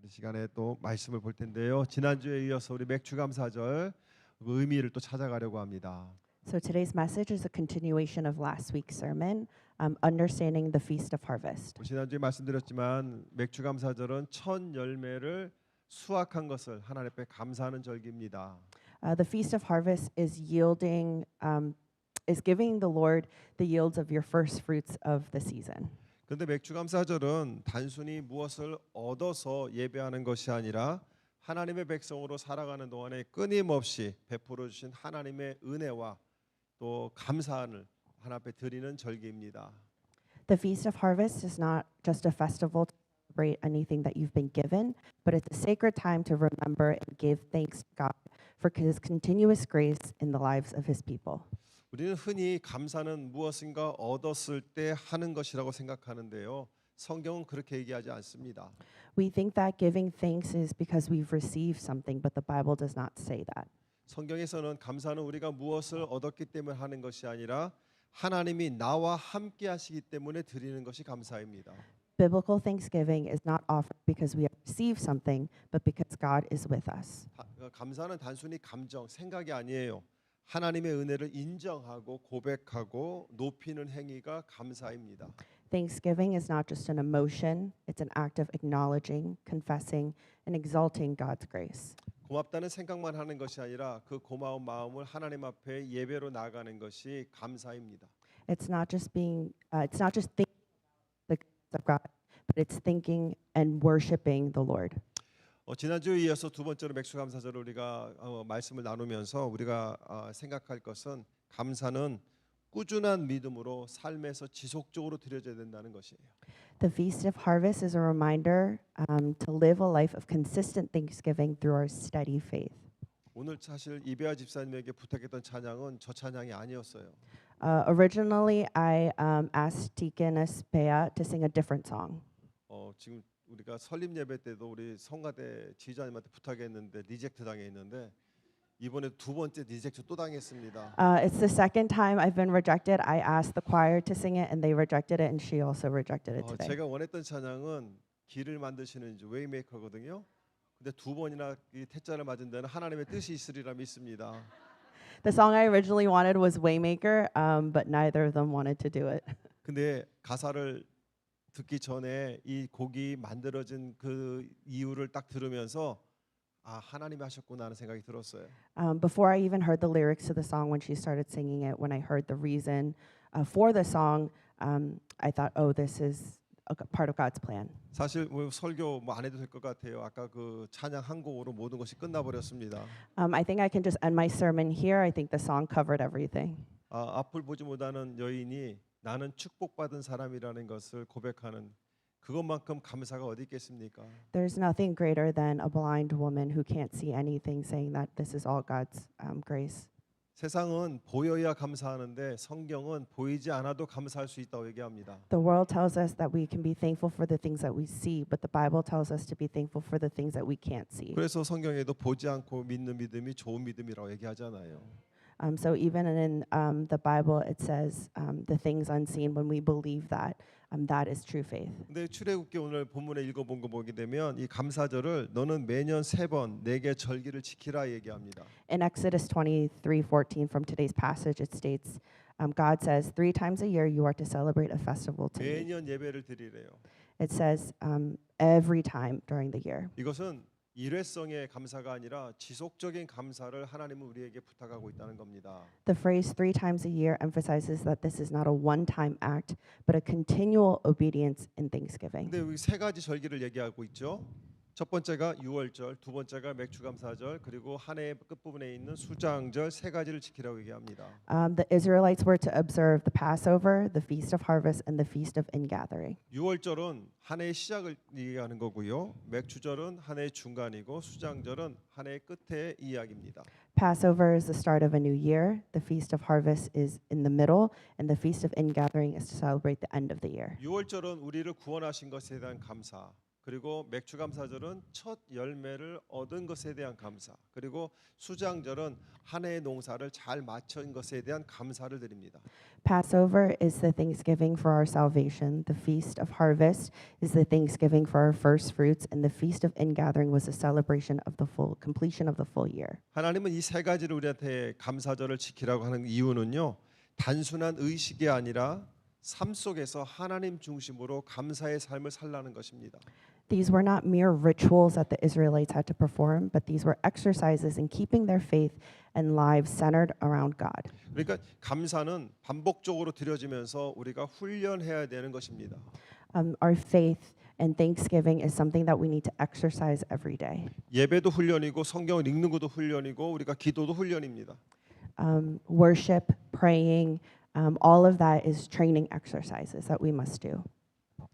우리 시간에 또 말씀을 볼 텐데요. 지난주에 이어서 우리 맥주감사절 그 의미를 또 찾아가려고 합니다. So today's message is a continuation of last week's sermon, understanding the Feast of Harvest. 지난주에 말씀드렸지만 맥주감사절은 첫 열매를 수확한 것을 하나님 앞에 감사하는 절기입니다. The Feast of Harvest is giving the Lord the yields of your first fruits of the season. 그런데 맥주감사절은 단순히 무엇을 얻어서 예배하는 것이 아니라 하나님의 백성으로 살아가는 동안에 끊임없이 베풀어 주신 하나님의 은혜와 또 감사를 하나님 앞에 드리는 절기입니다. The Feast of Harvest is not just a festival to celebrate anything that you've been given, but it's a sacred time to remember and give thanks to God for His continuous grace in the lives of His people. 우리는 흔히 감사는 무엇인가 얻었을 때 하는 것이라고 생각하는데요. 성경은 그렇게 얘기하지 않습니다. We think that giving thanks is because we've received something, but the Bible does not say that. 성경에서는 감사는 우리가 무엇을 얻었기 때문에 하는 것이 아니라 하나님이 나와 함께 하시기 때문에 드리는 것이 감사입니다. Biblical thanksgiving is not offered because we have received something, but because God is with us. 감사는 단순히 감정, 생각이 아니에요. 하나님의 은혜를 인정하고 고백하고 높이는 행위가 감사입니다. Thanksgiving is not just an emotion, it's an act of acknowledging, confessing, and exalting God's grace. 고맙다는 생각만 하는 것이 아니라 그 고마운 마음을 하나님 앞에 예배로 나가는 것이 감사입니다. It's not just thinking the goodness of God, but it's thinking and worshiping the Lord. 지난주에 이어서 두 번째로 맥주감사절을 우리가 말씀을 나누면서 우리가 생각할 것은 감사는 꾸준한 믿음으로 삶에서 지속적으로 드려져야 된다는 것이에요. The Feast of Harvest is a reminder to live a life of consistent thanksgiving through our steady faith. 오늘 사실 이배아 집사님에게 부탁했던 찬양은 저 찬양이 아니었어요. Originally, I asked Deaconess Bea to sing a different song. 지금 우리가 설립 예배 때도 우리 성가대 지휘자님한테 부탁했는데 리젝트 당했는데 이번에 두 번째 리젝트 또 당했습니다. It's the second time I've been rejected. I asked the choir to sing it, and they rejected it, and she also rejected it today. 제가 원했던 찬양은 길을 만드시는 웨이메이커거든요. 근데 두 번이나 이 태자를 맞은 데는 하나님의 뜻이 있으리라 믿습니다. The song I originally wanted was Waymaker, but neither of them wanted to do it. 근데 가사를 듣기 전에 이 곡이 만들어진 그 이유를 딱 들으면서 하나님이 하셨구나 하는 생각이 들었어요. Before I even heard the lyrics to the song, when she started singing it, when I heard the reason for the song, I thought, oh, this is a part of God's plan. 사실 뭐 설교 안 해도 될 것 같아요. 아까 그 찬양 한 곡으로 모든 것이 끝나버렸습니다. I think I can just end my sermon here. I think the song covered everything. 앞을 보지 못하는 여인이 나는 축복받은 사람이라는 것을 고백하는 그것만큼 감사가 어디 있겠습니까? There's nothing greater than a blind woman who can't see anything saying that this is all God's grace. 세상은 보여야 감사하는데 성경은 보이지 않아도 감사할 수 있다고 얘기합니다. The world tells us that we can be thankful for the things that we see, but the Bible tells us to be thankful for the things that we can't see. 그래서 성경에도 보지 않고 믿는 믿음이 좋은 믿음이라고 얘기하잖아요. So even in the Bible, it says the things unseen. When we believe that, that is true faith. 근데 출애굽기 오늘 본문에 읽어본 거 보게 되면 이 감사절을 너는 매년 3번 내게 절기를 지키라 얘기합니다. In Exodus 23:14 from today's passage, it states, God says, 3 times a year you are to celebrate a festival to me. 매년 예배를 드리래요. It says every time during the year. 이것은 일회성의 감사가 아니라 지속적인 감사를 하나님은 우리에게 부탁하고 있다는 겁니다. The phrase 3 times a year emphasizes that this is not a one-time act, but a continual obedience in thanksgiving. 근데 여기 세 가지 절기를 얘기하고 있죠. 첫 번째가 유월절, 두 번째가 맥주감사절, 그리고 한 해의 끝부분에 있는 수장절 세 가지를 지키라고 얘기합니다. The Israelites were to observe the Passover, the Feast of Harvest, and the Feast of Ingathering. 유월절은 한 해의 시작을 얘기하는 거고요. 맥주절은 한 해의 중간이고 수장절은 한 해의 끝의 이야기입니다. Passover is the start of a new year. The Feast of Harvest is in the middle, and the Feast of Ingathering is to celebrate the end of the year. 유월절은 우리를 구원하신 것에 대한 감사. 그리고 맥주 감사절은 첫 열매를 얻은 것에 대한 감사, 그리고 수장절은 한 해의 농사를 잘 마친 것에 대한 감사를 드립니다. Passover is the thanksgiving for our salvation. The Feast of Harvest is the thanksgiving for our first fruits. And the Feast of Ingathering was a celebration of the full completion of the full year. 하나님은 이 세 가지를 우리한테 감사절을 지키라고 하는 이유는요, 단순한 의식이 아니라 삶 속에서 하나님 중심으로 감사의 삶을 살라는 것입니다. These were not mere rituals that the Israelites had to perform, but these were exercises in keeping their faith and lives centered around God. 그러니까 감사는 반복적으로 드려지면서 우리가 훈련해야 되는 것입니다. Our faith and thanksgiving is something that we need to exercise every day. 예배도 훈련이고 성경을 읽는 것도 훈련이고 우리가 기도도 훈련입니다. Worship, praying, all of that is training exercises that we must do.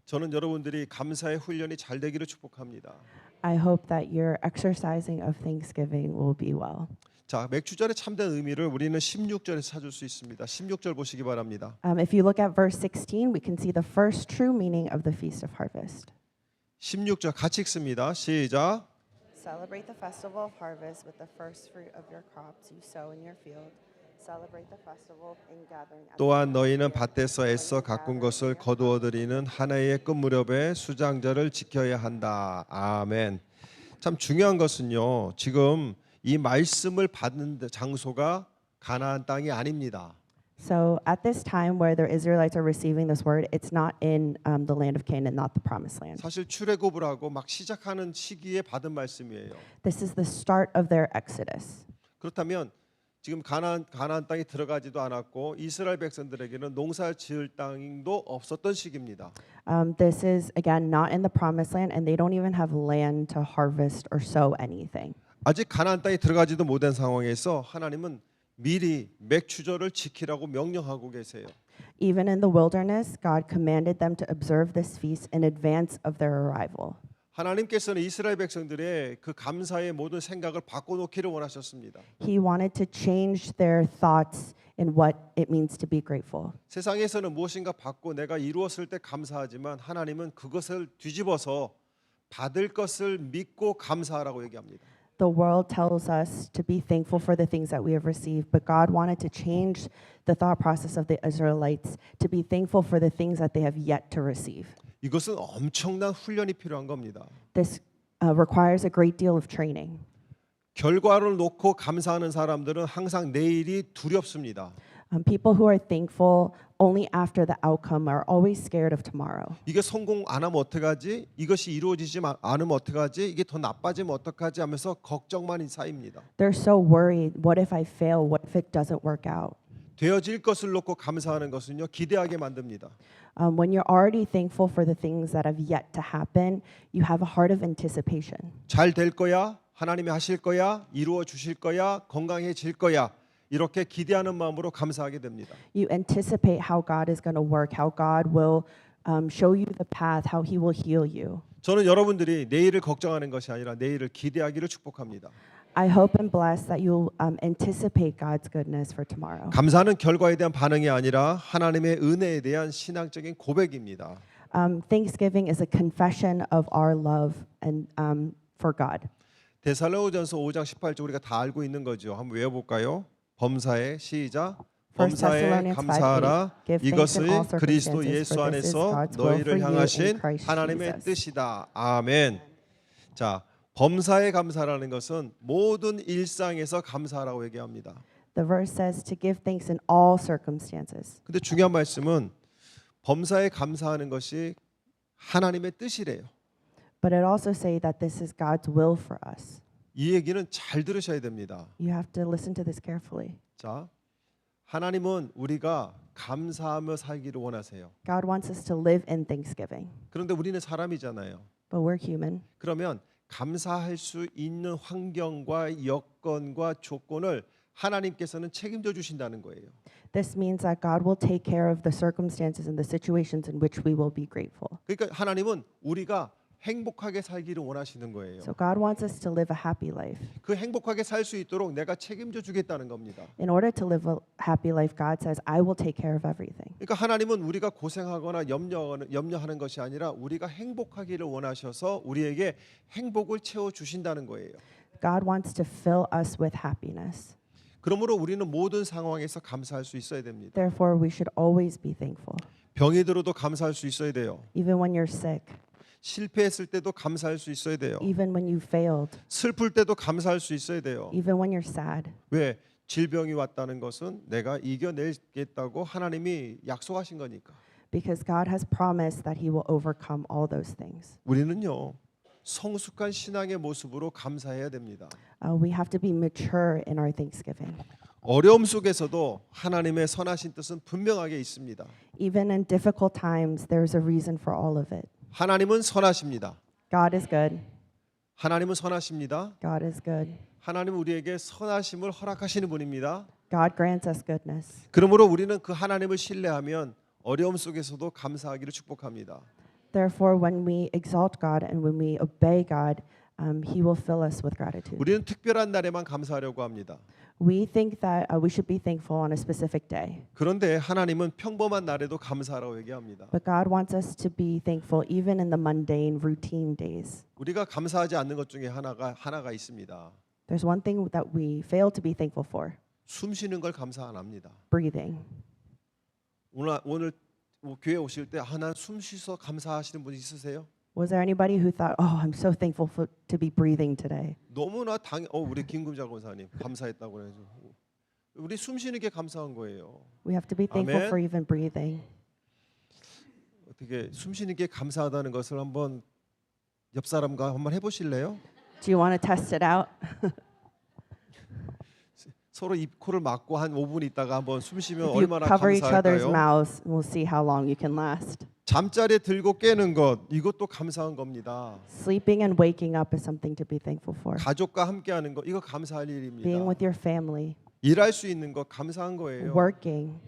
저는 여러분들이 감사의 훈련이 잘 되기를 축복합니다. I hope that your exercising of thanksgiving will be well. 자, 맥주절의 참된 의미를 우리는 16절에서 찾을 수 있습니다. 16절 보시기 바랍니다. If you look at verse 16, we can see the first true meaning of the Feast of Harvest. 16절 같이 읽습니다. 시작. Celebrate the festival of harvest with the first fruit of your crops you sow in your field. Celebrate the festival of ingathering. 또한 너희는 밭에서 애써 가꾼 것을 거두어 드리는 한 해의 끝 무렵에 수장절을 지켜야 한다. 아멘. 참 중요한 것은요. 지금 이 말씀을 받는 장소가 가나안 땅이 아닙니다. So at this time where the Israelites are receiving this word, it's not in the land of Canaan, not the promised land. 사실 출애굽을 하고 막 시작하는 시기에 받은 말씀이에요. This is the start of their exodus. 그렇다면 지금 가나안 땅에 들어가지도 않았고 이스라엘 백성들에게는 농사 지을 땅도 없었던 시기입니다. This is again not in the promised land, and they don't even have land to harvest or sow anything. 아직 가나안 땅에 들어가지도 못한 상황에서 하나님은 미리 맥추절을 지키라고 명령하고 계세요. Even in the wilderness, God commanded them to observe this feast in advance of their arrival. 하나님께서는 이스라엘 백성들의 그 감사의 모든 생각을 바꿔놓기를 원하셨습니다. He wanted to change their thoughts in what it means to be grateful. 세상에서는 무엇인가 받고 내가 이루었을 때 감사하지만 하나님은 그것을 뒤집어서 받을 것을 믿고 감사하라고 얘기합니다. The world tells us to be thankful for the things that we have received, but God wanted to change the thought process of the Israelites to be thankful for the things that they have yet to receive. 이것은 엄청난 훈련이 필요한 겁니다. This requires a great deal of training. 결과를 놓고 감사하는 사람들은 항상 내일이 두렵습니다. People who are thankful only after the outcome are always scared of tomorrow. 이게 성공 안 하면 어떡하지? 이것이 이루어지지 않으면 어떡하지? 이게 더 나빠지면 어떡하지? 하면서 걱정만 쌓입니다. They're so worried. What if I fail? What if it doesn't work out? 되어질 것을 놓고 감사하는 것은요 기대하게 만듭니다. When you're already thankful for the things that have yet to happen, you have a heart of anticipation. 잘 될 거야, 하나님이 하실 거야, 이루어 주실 거야, 건강해질 거야. 이렇게 기대하는 마음으로 감사하게 됩니다. You anticipate how God is going to work, how God will show you the path, how He will heal you. 저는 여러분들이 내일을 걱정하는 것이 아니라 내일을 기대하기를 축복합니다. I hope and bless that you'll anticipate God's goodness for tomorrow. 감사는 결과에 대한 반응이 아니라 하나님의 은혜에 대한 신앙적인 고백입니다. Thanksgiving is a confession of our love and for God. 데살로니가전서 5장 18절 우리가 다 알고 있는 거죠. 한번 외워볼까요? 범사에 시작. First 범사에 Thessalonians 5:8. 감사하라. Give thanks 이것이 in all 그리스도 circumstances, 예수 for this is 안에서 God's will 너희를 for you in 향하신 Christ 하나님의 Jesus. 뜻이다. 아멘. 자, 범사에 감사라는 것은 모든 일상에서 감사하라고 얘기합니다. The verse says to give thanks in all circumstances. 근데 중요한 말씀은 범사에 감사하는 것이 하나님의 뜻이래요. But it also say that this is God's will for us. 이 얘기는 잘 들으셔야 됩니다. You have to listen to this carefully. 자, 하나님은 우리가 감사하며 살기를 원하세요. God wants us to live in thanksgiving. 그런데 우리는 사람이잖아요. But we're human. 그러면 감사할 수 있는 환경과 여건과 조건을 하나님께서는 책임져 주신다는 거예요. This means that God will take care of the circumstances and the situations in which we will be grateful. 그러니까 하나님은 우리가 행복하게 살기를 원하시는 거예요. So God wants us to live a happy life. 그 행복하게 살 수 있도록 내가 책임져 주겠다는 겁니다. In order to live a happy life, God says, I will take care of everything. 그러니까 하나님은 우리가 고생하거나 염려하는 것이 아니라 우리가 행복하기를 원하셔서 우리에게 행복을 채워 주신다는 거예요. God wants to fill us with happiness. 그러므로 우리는 모든 상황에서 감사할 수 있어야 됩니다. Therefore, we should always be thankful. 병이 들어도 감사할 수 있어야 돼요. Even when you're sick, 실패했을 때도 감사할 수 있어야 돼요. even when you failed, 슬플 때도 감사할 수 있어야 돼요. even when you're sad. 왜? 질병이 왔다는 것은 내가 이겨내겠다고 하나님이 약속하신 거니까. Because God has promised that He will overcome all those things. 우리는요. 성숙한 신앙의 모습으로 감사해야 됩니다. We have to be mature in our thanksgiving. 어려움 속에서도 하나님의 선하신 뜻은 분명하게 있습니다. Even in difficult times, there's a reason for all of it. 하나님은 선하십니다. God is good. 하나님은 선하십니다. God is good. 하나님은 우리에게 선하심을 허락하시는 분입니다. God grants us goodness. 그러므로 우리는 그 하나님을 신뢰하면 어려움 속에서도 감사하기를 축복합니다. Therefore, when we exalt God and when we obey God, He will fill us with gratitude. 우리는 특별한 날에만 감사하려고 합니다. We think that we should be thankful on a specific day. 그런데 하나님은 평범한 날에도 감사하라고 얘기합니다. But God wants us to be thankful even in the mundane, routine days. 우리가 감사하지 않는 것 중에 하나가 있습니다. There's one thing that we fail to be thankful for: 숨 쉬는 걸 감사 안 합니다. breathing. 오늘 교회 오실 때 난 숨 쉬서 감사하시는 분 있으세요? Was there anybody who thought, "Oh, I'm so thankful to be breathing today"? 너무나 우리 김금자 권사님 감사했다고 그래서 우리 숨 쉬는 게 감사한 거예요. We have to be thankful 아멘. for even breathing. 어떻게 숨 쉬는 게 감사하다는 것을 한번 옆 사람과 한번 해보실래요? Do you want to test it out? 서로 입 코를 막고 한 5분 있다가 한번 숨 쉬면 If you 얼마나 cover each other's 감사할까요? mouths, we'll see how long you can last. 잠자리에 들고 깨는 것 이것도 감사한 겁니다. Sleeping and waking up is something to be thankful for. 가족과 함께하는 것 이거 감사할 Being 일입니다. with your family, 일할 수 있는 것 감사한 거예요. working.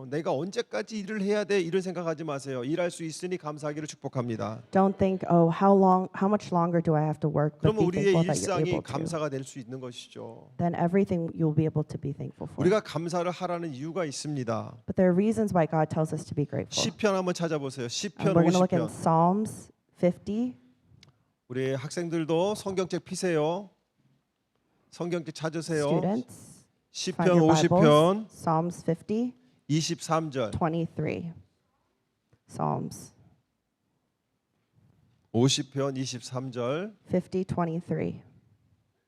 내가 언제까지 일을 해야 돼 이런 생각하지 마세요. 일할 수 있으니 감사하기를 축복합니다. Don't think, "Oh, how much longer do I have to work?" But 그러면 be 우리의 thankful that you're 일상이 able to. 감사가 될 수 있는 것이죠. Then everything you'll be able to be thankful for. 우리가 감사를 하라는 이유가 있습니다. But there are reasons why God tells us to be grateful. 시편 한번 찾아보세요. 시편 We're going to look in 50편. Psalms 50. 우리 학생들도 성경책 피세요. 성경책 찾으세요. Students, 시편 find your Bibles. 50편 Psalms 50, 23절. 23. Psalms 50편 23절. 50, 23.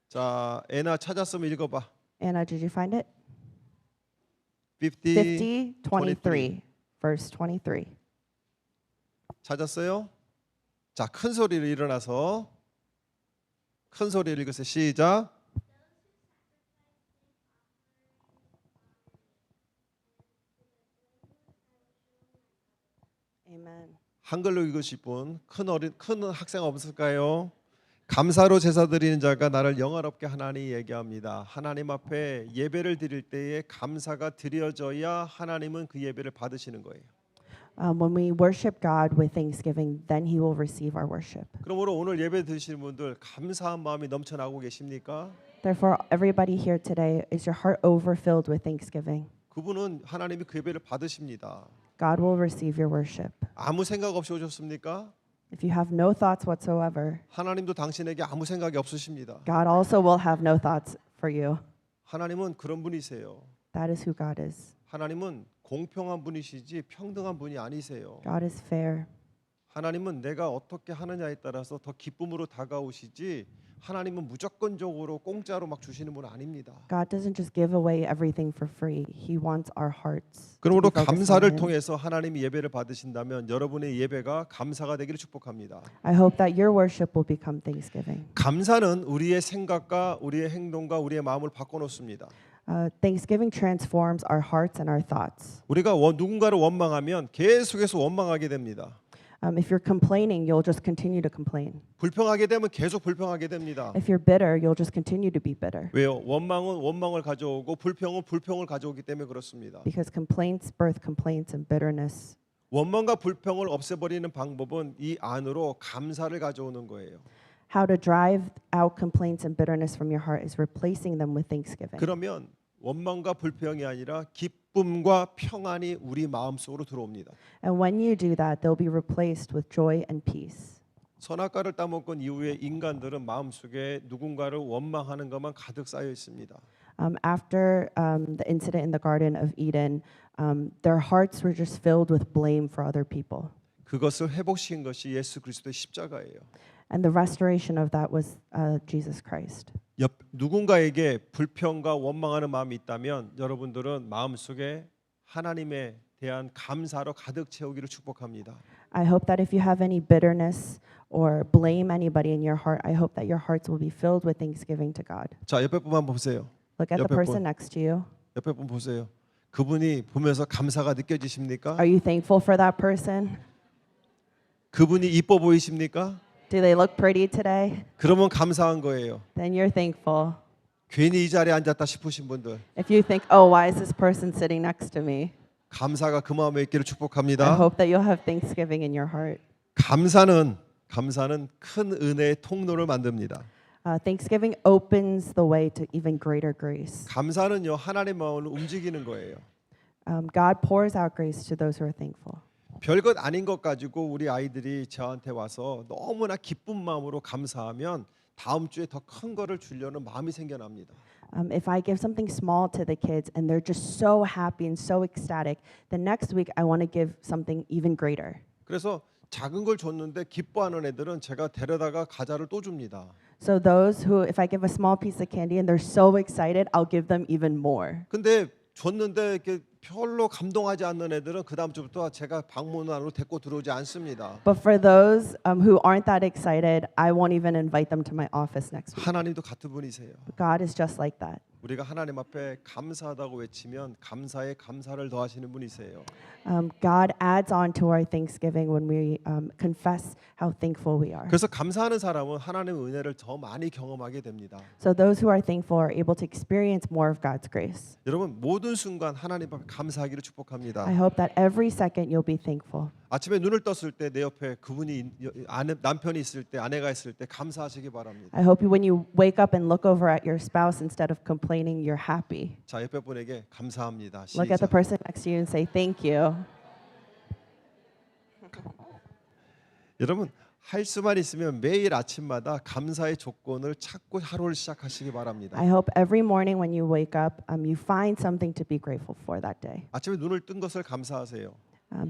자, 애나 찾았으면 읽어봐. Anna, did you find it? 50, 50, 23. Verse 23. 찾았어요? 자, 큰 소리로 일어나서 큰 소리로 읽으세요. 시작. Amen. 한글로 읽으실 분, 큰 학생 없을까요? 감사로 제사 드리는 자가 나를 영화롭게 하나니 얘기합니다. 하나님 앞에 예배를 드릴 때에 감사가 드려져야 하나님은 그 예배를 받으시는 거예요. When we worship God with thanksgiving, then He will receive our worship. 그러므로 오늘 예배 드시는 분들 감사한 마음이 넘쳐나고 계십니까? Therefore, everybody here today, is your heart overfilled with thanksgiving? 그분은 하나님이 그 예배를 받으십니다. God will receive your worship. 아무 생각 없이 오셨습니까? If you have no thoughts whatsoever, 하나님도 당신에게 아무 생각이 없으십니다. God also will have no thoughts for you. 하나님은 그런 분이세요. That is who God is. 하나님은 공평한 분이시지 평등한 분이 아니세요. God is fair. 하나님은 내가 어떻게 하느냐에 따라서 더 기쁨으로 다가오시지 하나님은 무조건적으로 공짜로 막 주시는 분 아닙니다. God doesn't just give away everything for free. He wants our hearts. to 그러므로 be focused on 감사를 Him. 통해서 하나님이 예배를 받으신다면 여러분의 예배가 감사가 되기를 축복합니다. I hope that your worship will become thanksgiving. 감사는 우리의 생각과 우리의 행동과 우리의 마음을 바꿔놓습니다. Thanksgiving transforms our hearts and our thoughts. 우리가 누군가를 원망하면 계속해서 원망하게 됩니다. If you're complaining, you'll just continue to complain. 불평하게 되면 계속 불평하게 됩니다. If you're bitter, you'll just continue to be bitter. 왜요? 원망은 원망을 가져오고 불평은 불평을 가져오기 때문에 그렇습니다. Because complaints birth complaints and bitterness 원망과 불평을 없애버리는 방법은 이 안으로 감사를 가져오는 거예요. How to drive out complaints and bitterness from your heart is replacing them with thanksgiving. 그러면 원망과 불평이 아니라 기쁨과 평안이 우리 마음속으로 들어옵니다. And when you do that, they'll be replaced with joy and peace. 선악과를 따먹은 이후에 인간들은 마음속에 누군가를 원망하는 것만 가득 쌓여 있습니다. After the incident in the Garden of Eden, their hearts were just filled with blame for other people. 그것을 회복시킨 것이 예수 그리스도의 십자가예요. And the restoration of that was Jesus Christ. 누군가에게 불평과 원망하는 마음이 있다면 여러분들은 마음속에 하나님에 대한 감사로 가득 채우기를 축복합니다. I hope that if you have any bitterness or blame anybody in your heart, I hope that your hearts will be filled with thanksgiving to God. 자, 옆에 분 한번 보세요. Look at the 옆에 person 분. next to you. 옆에 분 보세요. 그분이 보면서 감사가 느껴지십니까? Are you thankful for that person? 그분이 이뻐 보이십니까? Do they look pretty today? 그러면 감사한 거예요. Then you're thankful. 괜히 이 자리에 앉았다 싶으신 분들 If you think, oh, why is this person sitting next to me? 감사가 그 마음에 있기를 I 축복합니다. hope that you'll have thanksgiving in your heart. 감사는 큰 은혜의 통로를 만듭니다. Thanksgiving opens the way to even greater grace. 감사는요 하나님의 마음을 움직이는 거예요. God pours out grace to those who are thankful. 별것 아닌 것 가지고 우리 아이들이 저한테 와서 너무나 기쁜 마음으로 감사하면 다음 주에 더 큰 거를 주려는 마음이 생겨납니다. If I give something small to the kids and they're just so happy and so ecstatic, the next week I want to give something even greater. 그래서 작은 걸 줬는데 기뻐하는 애들은 제가 데려다가 과자를 또 줍니다. So those who, if I give a small piece of candy and they're so excited, I'll give them even more. 근데 줬는데 이렇게 별로 감동하지 않는 애들은 그 다음 주부터 제가 방문 안으로 데리고 들어오지 않습니다. But for those who aren't that excited, I won't even invite them to my office next week. 하나님도 같은 분이세요. God is just like that. 우리가 하나님 앞에 감사하다고 외치면 감사에 감사를 더하시는 분이세요. God adds on to our thanksgiving when we confess how thankful we are. 그래서 감사하는 사람은 하나님의 은혜를 더 많이 경험하게 됩니다. So those who are thankful are able to experience more of God's grace. 여러분 모든 순간 하나님 앞에 감사하기를 축복합니다. I hope that every second you'll be thankful. 아침에 눈을 떴을 때 내 옆에 그분이 남편이 있을 때 아내가 있을 때 감사하시기 바랍니다. I hope when you wake up and look over at your spouse, instead of complaining, you're happy. 자 옆에 분에게 감사합니다. Look at the 시작. person next to you and say thank you. 여러분 할 수만 있으면 매일 아침마다 감사의 조건을 찾고 하루를 시작하시기 바랍니다. I hope every morning when you wake up, you find something to be grateful for that day. 아침에 눈을 뜬 것을 감사하세요.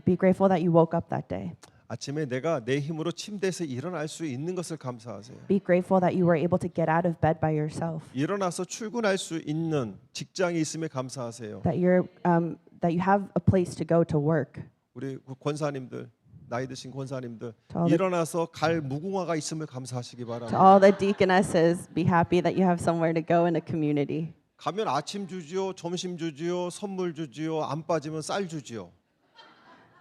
Be grateful that you woke up that day. 아침에 내가 내 힘으로 침대에서 일어날 수 있는 것을 감사하세요. Be grateful that you were able to get out of bed by yourself. 일어나서 출근할 수 있는 직장이 있음에 감사하세요. That you have a place to go to work. 우리 권사님들 나이 드신 권사님들 To all the- 일어나서 갈 무궁화가 있음을 감사하시기 To 바랍니다. all the deaconesses, be happy that you have somewhere to go in a community. 가면 아침 주지요, 점심 주지요, 선물 주지요, 안 빠지면 쌀 주지요.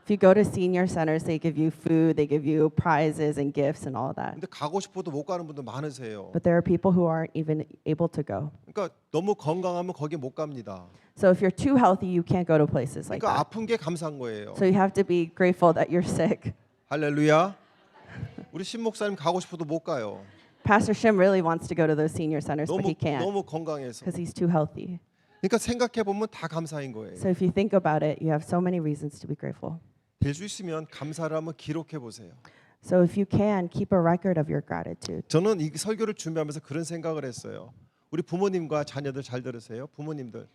If you go to senior centers, they give you food, they give you prizes and gifts and all that. 근데 가고 싶어도 못 가는 분들 많으세요. But there are people who aren't even able to go. 그러니까 너무 건강하면 거기 못 갑니다. So if you're too healthy, you can't go to places like 그러니까 that. 아픈 게 감사한 거예요. So you have to be grateful that you're sick. 할렐루야. 우리 신 목사님 가고 싶어도 못 가요. Pastor Shim really wants to go to those senior centers, but he can't 너무 건강해서. because he's too healthy. 그러니까 생각해 보면 다 감사인 거예요. So if you think about it, you have so many reasons to be grateful. 될 수 있으면 감사를 한번 기록해 보세요. So if you can, keep a record of your gratitude. 저는 이 설교를 준비하면서 그런 생각을 했어요. 우리 부모님과 자녀들 잘 들으세요. 부모님들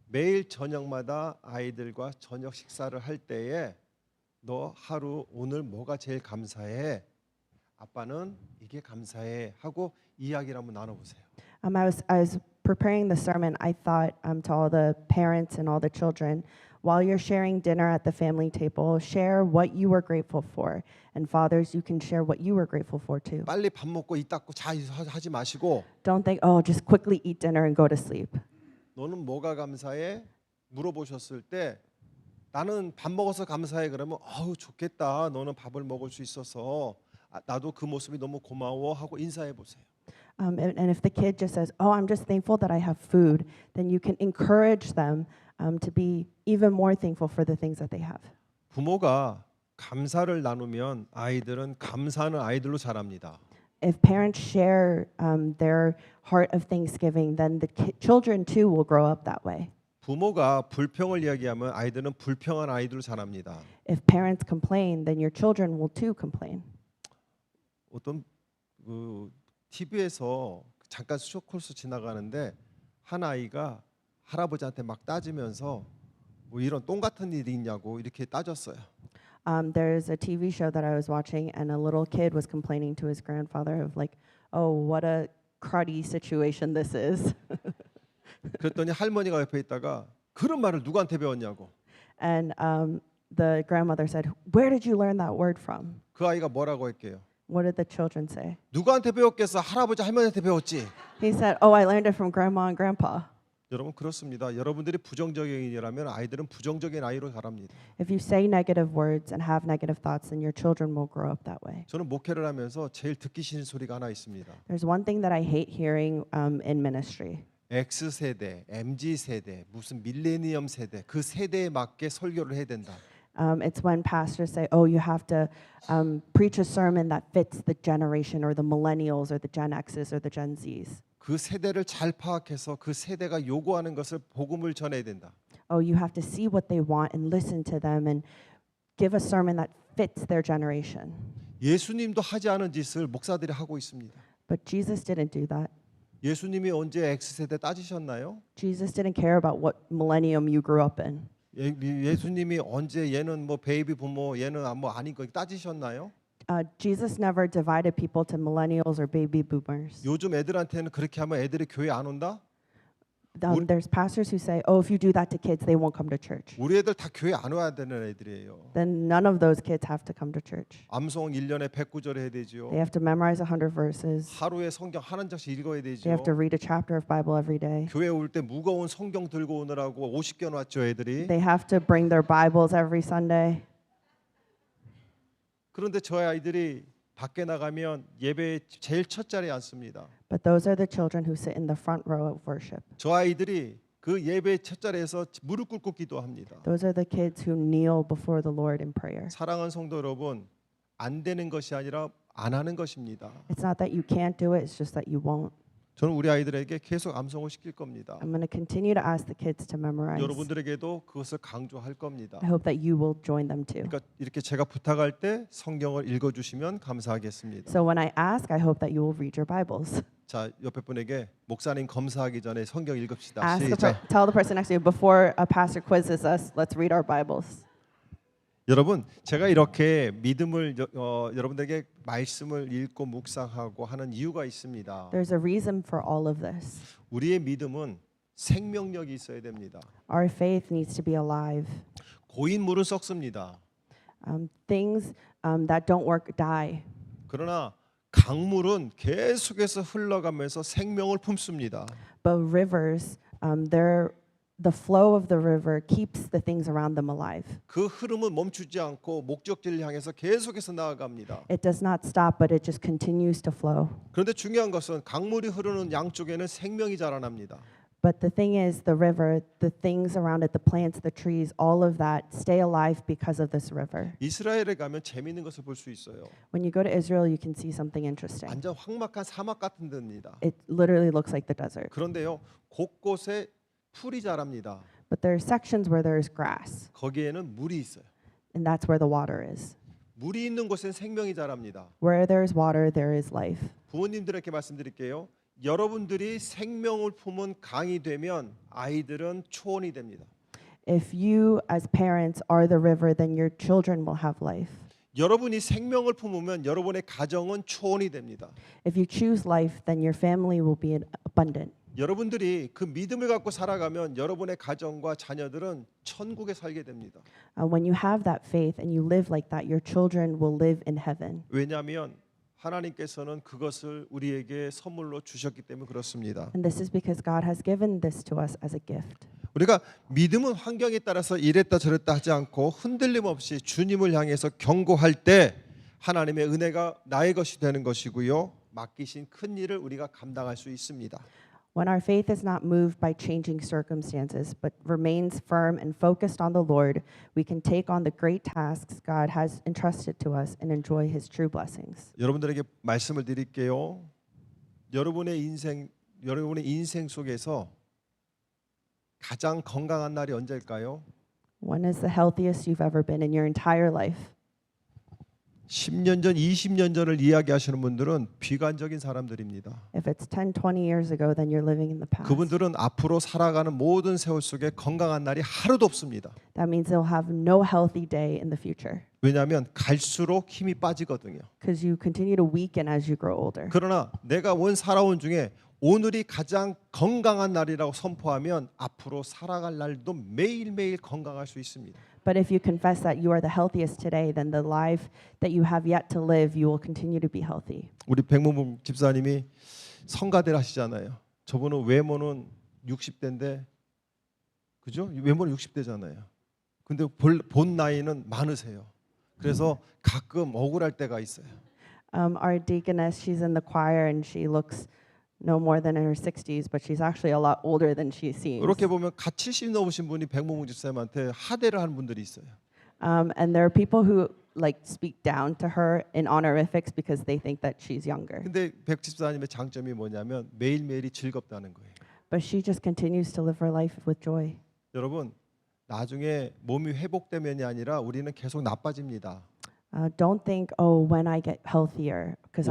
매일 저녁마다 아이들과 저녁 식사를 할 때에 너 하루 오늘 뭐가 제일 감사해? 아빠는 이게 감사해 하고 이야기를 한번 나눠보세요. I was preparing the sermon. I thought to all the parents and all the children, while you're sharing dinner at the family table, share what you were grateful for. And fathers, you can share what you were grateful for too. 빨리 밥 먹고 이 닦고 자 하지 마시고 Don't think, oh, just quickly eat dinner and go to sleep. 너는 뭐가 감사해? 물어보셨을 때 나는 밥 먹어서 감사해 그러면 어우 좋겠다. 너는 밥을 먹을 수 있어서 나도 그 모습이 너무 고마워 하고 인사해 보세요. And if the kid just says, oh, I'm just thankful that I have food, then you can encourage them to be even more thankful for the things that they have. 부모가 감사를 나누면 아이들은 감사하는 아이들로 자랍니다. If parents share their heart of thanksgiving, then the children too will grow up that way. 부모가 불평을 이야기하면 아이들은 불평한 아이들로 자랍니다. If parents complain, then your children will too complain. 어떤 그 TV에서 잠깐 쇼코스 지나가는데 한 아이가 할아버지한테 막 따지면서 뭐 이런 똥 같은 일이 있냐고 이렇게 따졌어요. There's a TV show that I was watching, and a little kid was complaining to his grandfather of like, "Oh, what a cruddy situation this is." 그랬더니 할머니가 옆에 있다가 그런 말을 누구한테 배웠냐고. And the grandmother said, "Where did you learn that word from?" 그 아이가 뭐라고 할게요? What did the children say? 누구한테 배웠겠어? 할아버지 할머니한테 배웠지. He said, "Oh, I learned it from grandma and grandpa." 여러분 그렇습니다. 여러분들이 부정적인 일이라면 아이들은 부정적인 아이로 자랍니다. If you say negative words and have negative thoughts, then your children will grow up that way. 저는 목회를 하면서 제일 듣기 싫은 소리가 하나 있습니다. There's one thing that I hate hearing in ministry. X세대, MZ세대, 무슨 밀레니엄 세대 그 세대에 맞게 설교를 해야 된다. It's when pastors say, "Oh, you have to preach a sermon that fits the generation or the millennials or the Gen X's or the Gen Z's." 그 세대를 잘 파악해서 그 세대가 요구하는 것을 복음을 전해야 된다. Oh, you have to see what they want and listen to them and give a sermon that fits their generation. 예수님도 하지 않은 짓을 목사들이 하고 있습니다. But Jesus didn't do that. 예수님이 언제 X세대 따지셨나요? Jesus didn't care about what millennium you grew up in. 예수님이 언제 얘는 뭐 베이비 부모 얘는 뭐 아닌 거 따지셨나요? Jesus never divided people to millennials or baby boomers. 요즘 애들한테는 그렇게 하면 애들이 교회 안 온다? There's pastors who say, "Oh, if you do that to kids, they won't come to church." 우리 애들 다 교회 안 와야 되는 애들이에요. Then none of those kids have to come to church. 암송 1년에 109절 해야 되지요. They have to memorize 100 verses. 하루에 성경 한 장씩 읽어야 They 되지요. have to read a chapter of Bible every day. 교회 올 때 무거운 성경 들고 오느라고 50견 왔죠 애들이. They have to bring their Bibles every Sunday. 그런데 저희 아이들이 밖에 나가면 예배 제일 첫 자리에 앉습니다. But those are the children who sit in the front row of worship. 저 아이들이 그 예배 첫 자리에서 무릎 꿇고 기도합니다. Those are the kids who kneel before the Lord in prayer. 사랑하는 성도 여러분, 안 되는 것이 아니라 안 하는 것입니다. It's not that you can't do it, it's just that you won't. 저는 우리 아이들에게 계속 암송을 시킬 겁니다. I'm going to continue to ask the kids to memorize. 여러분들에게도 그것을 강조할 겁니다. I hope that you will join them too. 그러니까 이렇게 제가 부탁할 때 성경을 읽어주시면 감사하겠습니다. So when I ask, I hope that you will read your Bibles. 자, 옆에 분에게 목사님 검사하기 전에 성경 읽읍시다. Ask 시작. tell the person next to you, before a pastor quizzes us, let's read our Bibles. 여러분, 제가 이렇게 믿음을 여러분들에게 말씀을 읽고 묵상하고 하는 이유가 있습니다. There's a reason for all of this. 우리의 믿음은 생명력이 있어야 됩니다. Our faith needs to be alive. 고인물은 썩습니다. Things that don't work die. 그러나 강물은 계속해서 흘러가면서 생명을 품습니다. But rivers, the flow of the river keeps the things around them alive. 그 흐름은 멈추지 않고 목적지를 향해서 계속해서 나아갑니다. It does not stop, but it just continues to flow. 그런데 중요한 것은 강물이 흐르는 양쪽에는 생명이 자라납니다. But the thing is, the river, the things around it, the plants, the trees, all of that stay alive because of this river. 이스라엘에 가면 재미있는 것을 볼 수 있어요. When you go to Israel, you can see something interesting. 완전 황막한 사막 같은 데입니다. It literally looks like the desert. 그런데요, 곳곳에 풀이 자랍니다. But there are sections where there is grass, 거기에는 물이 있어요. and that's where the water is. 물이 있는 곳엔 생명이 자랍니다. Where there is water, there is life. 부모님들에게 말씀드릴게요. 여러분들이 생명을 품은 강이 되면 아이들은 초원이 됩니다. If you as parents are the river, then your children will have life. 여러분이 생명을 품으면 여러분의 가정은 초원이 됩니다. If you choose life, then your family will be abundant. 여러분들이 그 믿음을 갖고 살아가면 여러분의 가정과 자녀들은 천국에 살게 됩니다. When you have that faith and you live like that, your children will live in heaven. 왜냐하면 하나님께서는 그것을 우리에게 선물로 주셨기 때문에 그렇습니다. And this is because God has given this to us as a gift. 우리가 믿음은 환경에 따라서 이랬다 저랬다 하지 않고 흔들림 없이 주님을 향해서 경고할 때 하나님의 은혜가 나의 것이 되는 것이고요. 맡기신 큰 일을 우리가 감당할 수 있습니다. When our faith is not moved by changing circumstances, but remains firm and focused on the Lord, we can take on the great tasks God has entrusted to us and enjoy His true blessings. 여러분들에게 말씀을 드릴게요. 여러분의 인생 속에서 가장 건강한 날이 언제일까요? When is the healthiest you've ever been in your entire life? 10년 전, 20년 전을 이야기하시는 분들은 비관적인 사람들입니다. If it's 10, 20 years ago, then you're living in the past. 그분들은 앞으로 살아가는 모든 세월 속에 건강한 날이 하루도 없습니다. That means they'll have no healthy day in the future 왜냐하면 갈수록 힘이 빠지거든요. because you continue to weaken as you grow older. 그러나 내가 살아온 중에 오늘이 가장 건강한 날이라고 선포하면 앞으로 살아갈 날도 매일매일 건강할 수 있습니다. But if you confess that you are the healthiest today, then the life that you have yet to live, you will continue to be healthy. 우리 백문봉 집사님이 성가대를 하시잖아요. 저분은 외모는 60대인데 그죠? 외모는 60대잖아요. 근데 본 나이는 많으세요. 그래서 가끔 억울할 때가 있어요. Our deaconess, she's in the choir and she looks no more than in her 60s, but she's actually a lot older than she seems. 이렇게 보면 갓 70 넘으신 분이 백문봉 집사님한테 하대를 하는 분들이 있어요. And there are people who like speak down to her in honorifics because they think that she's younger. 근데 백 집사님의 장점이 뭐냐면 매일매일이 즐겁다는 거예요. But she just continues to live her life with joy. 여러분, 나중에 몸이 회복되면이 아니라 우리는 계속 나빠집니다. Don't think, oh, when I get healthier, because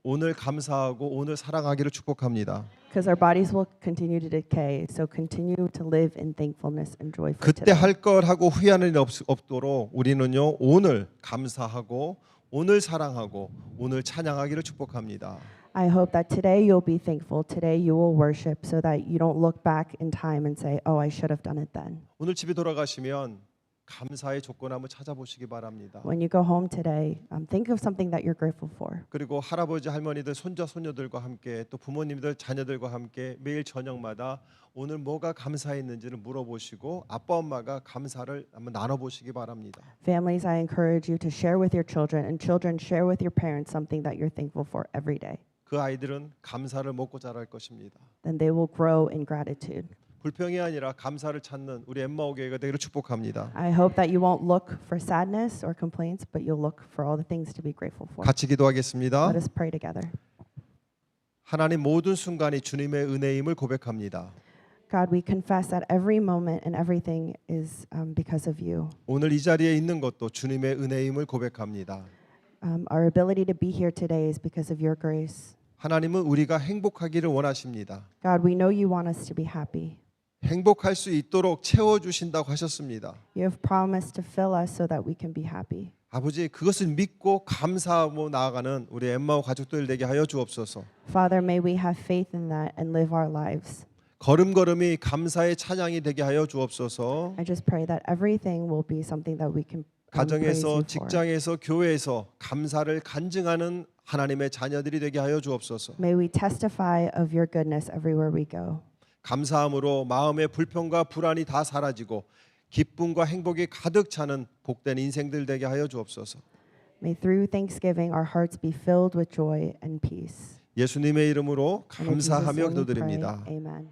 오늘 감사하고 오늘 사랑하기를 축복합니다. our bodies will continue to decay. So continue to live in thankfulness and joy for 그때 today. 할 걸 하고 후회하는 일 없도록 우리는요 오늘 감사하고 오늘 사랑하고 오늘 찬양하기를 축복합니다. I hope that today you'll be thankful. Today you will worship, so that you don't look back in time and say, oh, I should have done it then. 오늘 집에 돌아가시면 감사의 조건 한번 찾아보시기 바랍니다. When you go home today, think of something that you're grateful for. 그리고 할아버지 할머니들 손자 손녀들과 함께 또 부모님들 자녀들과 함께 매일 저녁마다 오늘 뭐가 감사했는지를 물어보시고 아빠 엄마가 감사를 한번 나눠보시기 바랍니다. Families, I encourage you to share with your children, and children share with your parents something that you're thankful for every day. 그 아이들은 감사를 먹고 자랄 것입니다. Then they will grow in gratitude. 불평이 아니라 감사를 찾는 우리 엠마오 교회가 되기를 축복합니다. I hope that you won't look for sadness or complaints, but you'll look for all the things to be grateful for. 같이 기도하겠습니다. Let us pray together. 하나님 모든 순간이 주님의 은혜임을 고백합니다. God, we confess that every moment and everything is because of you. 오늘 이 자리에 있는 것도 주님의 은혜임을 고백합니다. Our ability to be here today is because of your grace. 하나님은 우리가 행복하기를 원하십니다. God, we know you want us to be happy. 행복할 수 있도록 채워주신다고 하셨습니다. You have promised to fill us so that we can be happy. 아버지 그것을 믿고 감사하고 나아가는 우리 엠마오 가족들 되게 하여 주옵소서. Father, may we have faith in that and live our lives. 걸음걸음이 감사의 찬양이 되게 하여 주옵소서. I just pray that everything will be something that we can praise you 가정에서 for. 직장에서 교회에서 감사를 간증하는 하나님의 자녀들이 되게 하여 주옵소서. May we testify of your goodness everywhere we go. 감사함으로 마음의 불평과 불안이 다 사라지고 기쁨과 행복이 가득 차는 복된 인생들 되게 하여 주옵소서. May through thanksgiving our hearts be filled with joy and peace. 예수님의 이름으로 And in Jesus' 감사하며 name we pray. 기도드립니다. Amen.